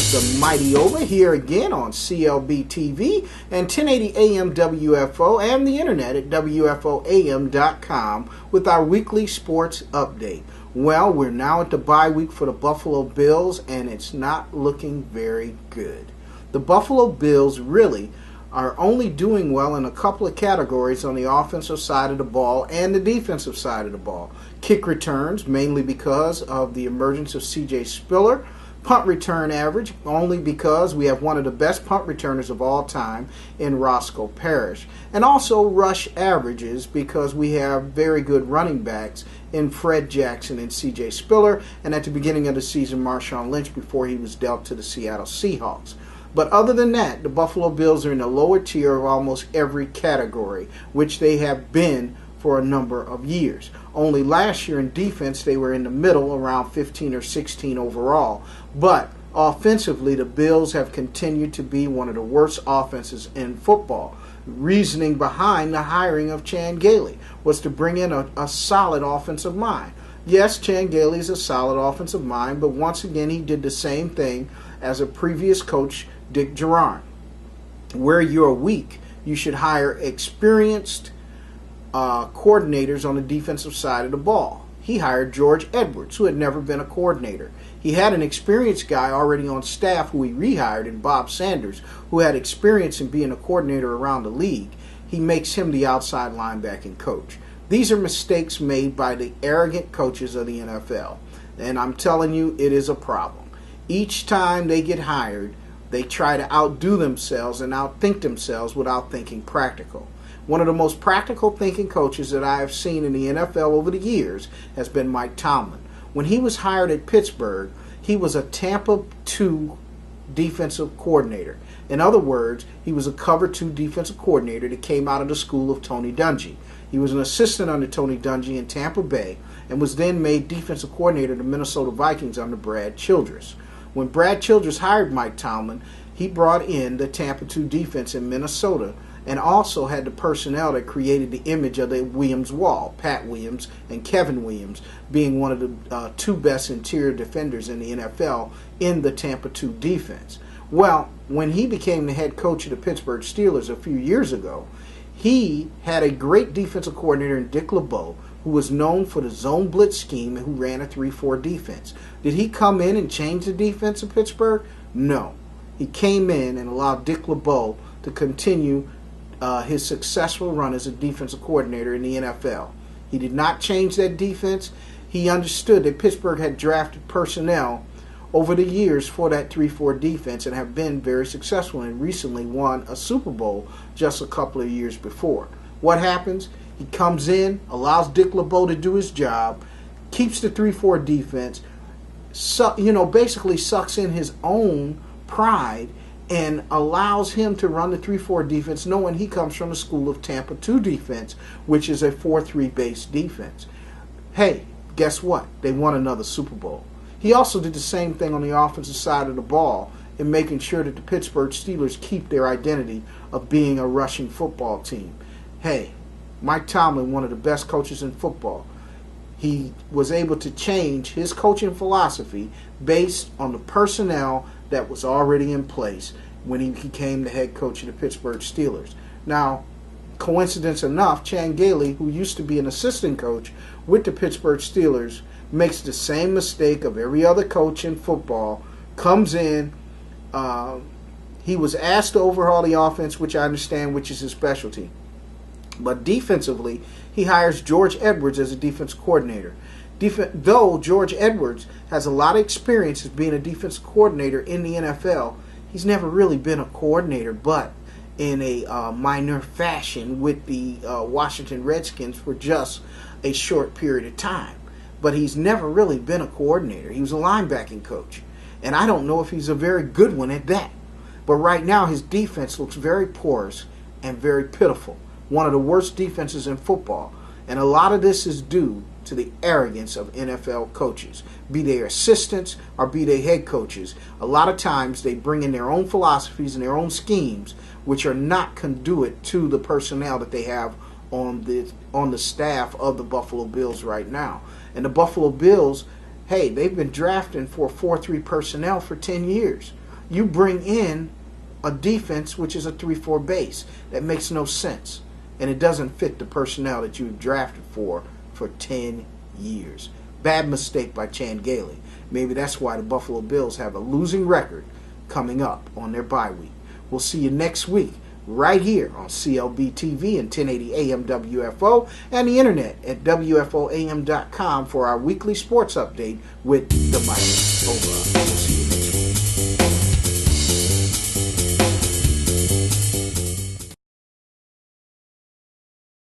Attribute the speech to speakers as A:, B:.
A: is the mighty OB'a here again on clbTV and 1080 AM WFO and the internet at WFOAM.com with our weekly sports update. Well, we're now at the bye week for the Buffalo Bills, and it's not looking very good. The Buffalo Bills really are only doing well in a couple of categories on the offensive side of the ball and the defensive side of the ball. Kick returns, mainly because of the emergence of C.J. Spiller. Punt return average, only because we have one of the best punt returners of all time in Roscoe Parrish. And also rush averages, because we have very good running backs in Fred Jackson and C.J. Spiller, and at the beginning of the season, Marshawn Lynch before he was dealt to the Seattle Seahawks. But other than that, the Buffalo Bills are in the lower tier of almost every category, which they have been for a number of years. Only last year in defense, they were in the middle, around 15 or 16 overall. But offensively, the Bills have continued to be one of the worst offenses in football. Reasoning behind the hiring of Chan Gailey was to bring in a solid offensive mind. Yes, Chan Gailey is a solid offensive mind, but once again, he did the same thing as a previous coach, Dick Jauron. Where you're weak, you should hire experienced coordinators on the defensive side of the ball. He hired George Edwards, who had never been a coordinator. He had an experienced guy already on staff who he rehired in Bob Sanders, who had experience in being a coordinator around the league. He makes him the outside linebacking coach. These are mistakes made by the arrogant coaches of the NFL. And I'm telling you, it is a problem. Each time they get hired, they try to outdo themselves and outthink themselves without thinking practical. One of the most practical thinking coaches that I have seen in the NFL over the years has been Mike Tomlin. When he was hired at Pittsburgh, he was a Tampa 2 defensive coordinator. In other words, he was a cover 2 defensive coordinator that came out of the school of Tony Dungy. He was an assistant under Tony Dungy in Tampa Bay and was then made defensive coordinator of the Minnesota Vikings under Brad Childress. When Brad Childress hired Mike Tomlin, he brought in the Tampa 2 defense in Minnesota and also had the personnel that created the image of the Williams Wall, Pat Williams and Kevin Williams being one of the 2 best interior defenders in the NFL in the Tampa 2 defense. Well, when he became the head coach of the Pittsburgh Steelers a few years ago, he had a great defensive coordinator in Dick LeBeau, who was known for the zone blitz scheme and who ran a 3-4 defense. Did he come in and change the defense of Pittsburgh? No. He came in and allowed Dick LeBeau to continue his successful run as a defensive coordinator in the NFL. He did not change that defense. He understood that Pittsburgh had drafted personnel over the years for that 3-4 defense and have been very successful and recently won a Super Bowl just a couple of years before. What happens? He comes in, allows Dick LeBeau to do his job, keeps the 3-4 defense, basically sucks in his own pride and allows him to run the 3-4 defense, knowing he comes from the school of Tampa 2 defense, which is a 4-3 based defense. Hey, guess what? They won another Super Bowl. He also did the same thing on the offensive side of the ball in making sure that the Pittsburgh Steelers keep their identity of being a rushing football team. Hey, Mike Tomlin, one of the best coaches in football, he was able to change his coaching philosophy based on the personnel that was already in place when he became the head coach of the Pittsburgh Steelers. Now, coincidence enough, Chan Gailey, who used to be an assistant coach with the Pittsburgh Steelers, makes the same mistake of every other coach in football, comes in, he was asked to overhaul the offense, which I understand, which is his specialty. But defensively, he hires George Edwards as a defense coordinator. Though George Edwards has a lot of experience as being a defensive coordinator in the NFL, he's never really been a coordinator, but in a minor fashion with the Washington Redskins for just a short period of time. But he's never really been a coordinator. He was a linebacking coach. And I don't know if he's a very good one at that. But right now his defense looks very porous and very pitiful. One of the worst defenses in football. And a lot of this is due to the arrogance of NFL coaches, be they assistants or be they head coaches. A lot of times they bring in their own philosophies and their own schemes, which are not conduit to the personnel that they have on the staff of the Buffalo Bills right now. And the Buffalo Bills, hey, they've been drafting for 4-3 personnel for 10 years. you bring in a defense which is a 3-4 base. That makes no sense. And it doesn't fit the personnel that you've drafted for 10 years. Bad mistake by Gailey. Maybe that's why the Buffalo Bills have a losing record coming up on their bye week. We'll see you next week right here on clbTV and 1080 AM WFO and the internet at WFOAM.com for our weekly sports update with the mighty OB'a.